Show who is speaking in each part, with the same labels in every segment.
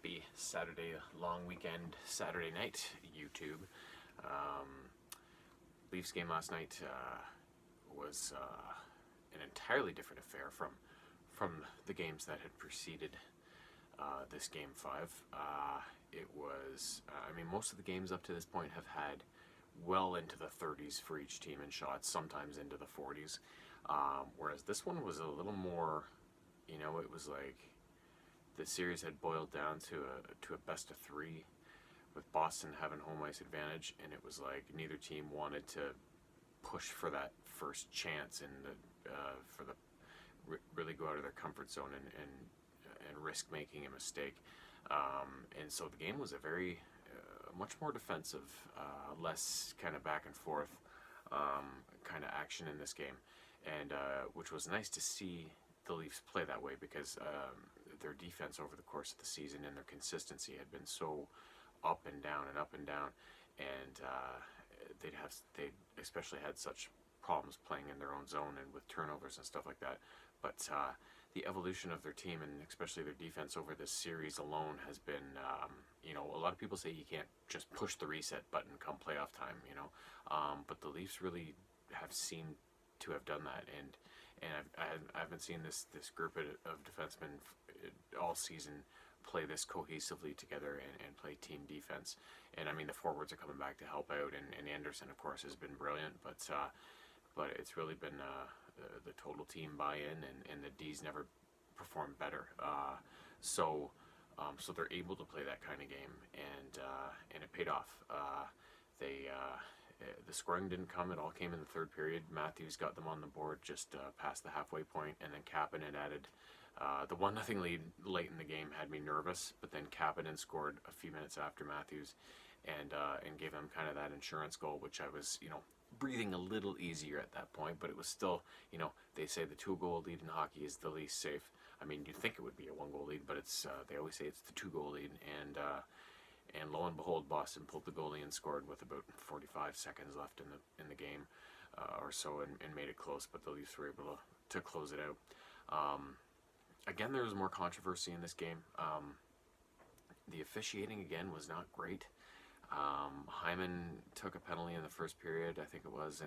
Speaker 1: happy Saturday, long weekend, Saturday night, YouTube. Um, Leafs game last night was an entirely different affair from the games that had preceded this game five. It was, I mean, most of the games up to this point have had well into the 30s for each team in shots, sometimes into the 40s. Whereas this one was a little more, it was like the series had boiled down to a best of three, with Boston having home ice advantage, and it was like neither team wanted to push for that first chance and really go out of their comfort zone and risk making a mistake. And so the game was a very much more defensive, less kind of back and forth kind of action in this game, and which was nice to see the Leafs play that way, because their defense over the course of the season and their consistency had been so up and down and up and down, and they especially had such problems playing in their own zone and with turnovers and stuff like that. But the evolution of their team, and especially their defense over this series alone, has been, a lot of people say you can't just push the reset button come playoff time, but the Leafs really have seemed to have done that, and I haven't seen this group of defensemen all season play this cohesively together and play team defense. And I mean, the forwards are coming back to help out, and Anderson, of course, has been brilliant, but it's really been the total team buy-in, and the D's never performed better. So they're able to play that kind of game, and it paid off. The scoring didn't come; it all came in the third period. Matthews got them on the board just past the halfway point, and then Kapanen added the 1-0 lead late in the game. Had me nervous, but then Kapanen scored a few minutes after Matthews, and gave them kind of that insurance goal, which I was breathing a little easier at that point. But it was still, they say the 2-goal lead in hockey is the least safe. I mean, you'd think it would be a 1-goal lead, but it's they always say it's the 2-goal lead, and lo and behold, Boston pulled the goalie and scored with about 45 seconds left in the game or so, and made it close. But the Leafs were able to close it out. Again, there was more controversy in this game. The officiating again was not great. Hyman took a penalty in the first period, I think it was,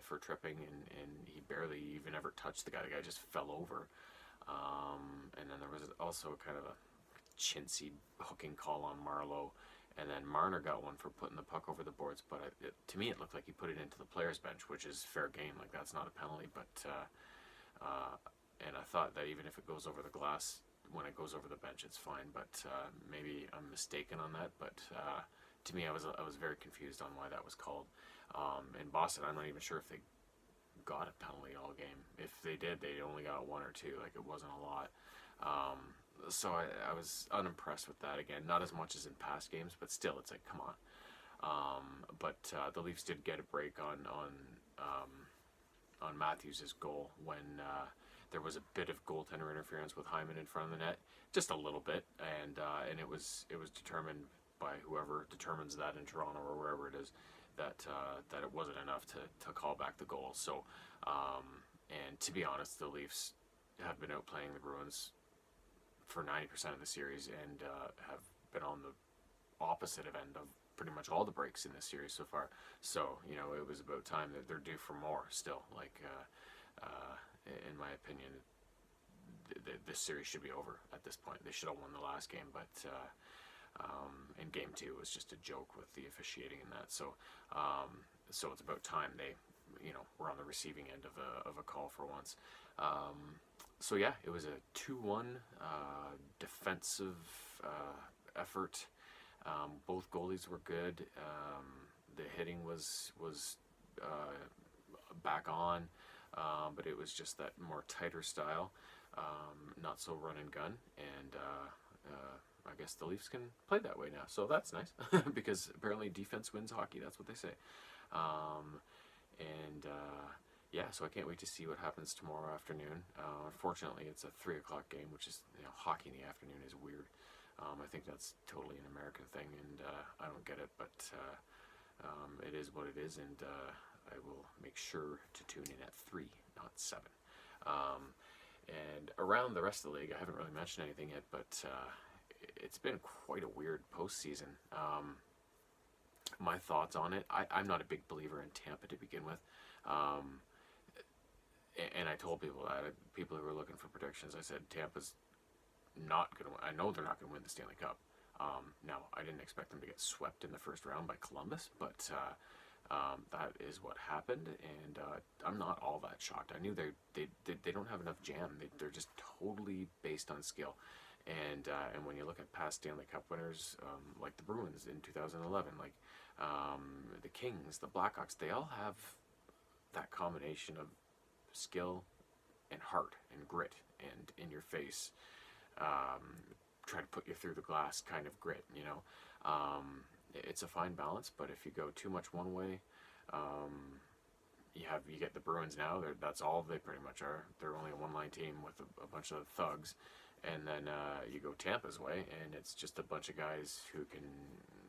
Speaker 1: for tripping, and he barely even ever touched the guy. The guy just fell over. And then there was also kind of a chintzy hooking call on Marlowe, and then Marner got one for putting the puck over the boards, but to me it looked like he put it into the player's bench, which is fair game. Like, that's not a penalty, but and I thought that even if it goes over the glass, when it goes over the bench, it's fine. But maybe I'm mistaken on that. But to me, I was very confused on why that was called. In Boston, I'm not even sure if they got a penalty all game. If they did, they only got one or two. Like, it wasn't a lot. So I was unimpressed with that. Again, not as much as in past games, but still, it's like, come on. But the Leafs did get a break on Matthews' goal when there was a bit of goaltender interference with Hyman in front of the net, just a little bit, and it was determined by whoever determines that in Toronto or wherever it is, that it wasn't enough to call back the goal. So, and to be honest, the Leafs have been outplaying the Bruins for 90% of the series, and have been on the opposite end of pretty much all the breaks in this series so far. So, it was about time that they're due for more still. Like, in my opinion, this series should be over at this point. They should have won the last game, but in game 2 it was just a joke with the officiating in that. So it's about time they, were on the receiving end of a call for once. So yeah, it was a 2-1 defensive effort. Both goalies were good. The hitting was back on, but it was just that more tighter style, not so run and gun, and I guess the Leafs can play that way now, so that's nice. Because apparently defense wins hockey, that's what they say. Yeah, so I can't wait to see what happens tomorrow afternoon. Unfortunately, it's a 3 o'clock game, which is, hockey in the afternoon is weird. I think that's totally an American thing, and I don't get it, but it is what it is, and I will make sure to tune in at 3, not 7. And around the rest of the league, I haven't really mentioned anything yet, but it's been quite a weird postseason. My thoughts on it, I'm not a big believer in Tampa to begin with. Um, and I told people that, people who were looking for predictions, I said Tampa's not going to, I know they're not going to win the Stanley Cup. Now, I didn't expect them to get swept in the first round by Columbus, but that is what happened, and I'm not all that shocked. I knew they don't have enough jam. They're just totally based on skill. And when you look at past Stanley Cup winners, like the Bruins in 2011, like the Kings, the Blackhawks, they all have that combination of skill and heart and grit and in your face, try to put you through the glass kind of grit, you know. It's a fine balance, but if you go too much one way, you get the Bruins now. That's all they pretty much are. They're only a one-line team with a bunch of thugs, and then you go Tampa's way, and it's just a bunch of guys who can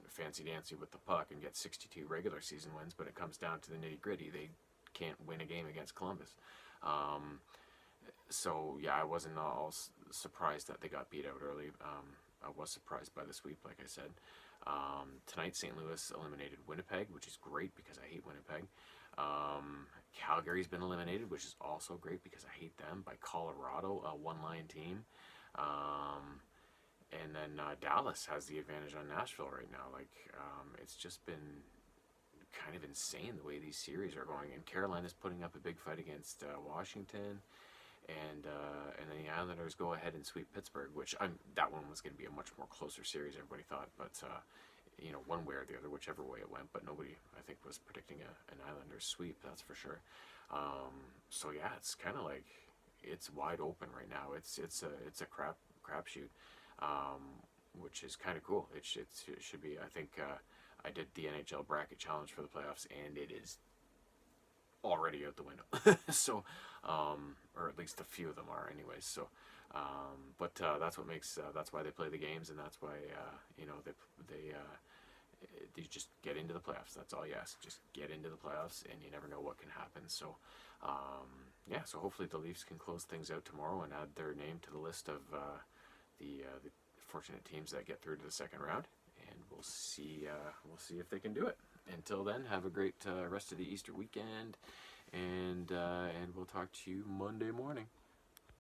Speaker 1: fancy dancy with the puck and get 62 regular season wins. But it comes down to the nitty gritty. They can't win a game against Columbus. So yeah, I wasn't all surprised that they got beat out early. I was surprised by the sweep, like I said. Tonight, St. Louis eliminated Winnipeg, which is great because I hate Winnipeg. Calgary's been eliminated, which is also great because I hate them, by Colorado, a one-line team. And then Dallas has the advantage on Nashville right now. Like, it's just been kind of insane the way these series are going. And Carolina's putting up a big fight against Washington. And then the Islanders go ahead and sweep Pittsburgh, which that one was going to be a much more closer series, everybody thought. But, you know, one way or the other, whichever way it went. But nobody, I think, was predicting an Islanders sweep, that's for sure. So, yeah, it's kind of like it's wide open right now. It's a crapshoot, which is kind of cool. It should be. I think I did the NHL bracket challenge for the playoffs, and it is already out the window. So, or at least a few of them are, anyways. So, but that's what makes. That's why they play the games, and that's why you know they just get into the playoffs. That's all you ask. Just get into the playoffs, and you never know what can happen. So, yeah. So hopefully the Leafs can close things out tomorrow and add their name to the list of the fortunate teams that get through to the second round. And we'll see. We'll see if they can do it. Until then, have a great rest of the Easter weekend, and we'll talk to you Monday morning.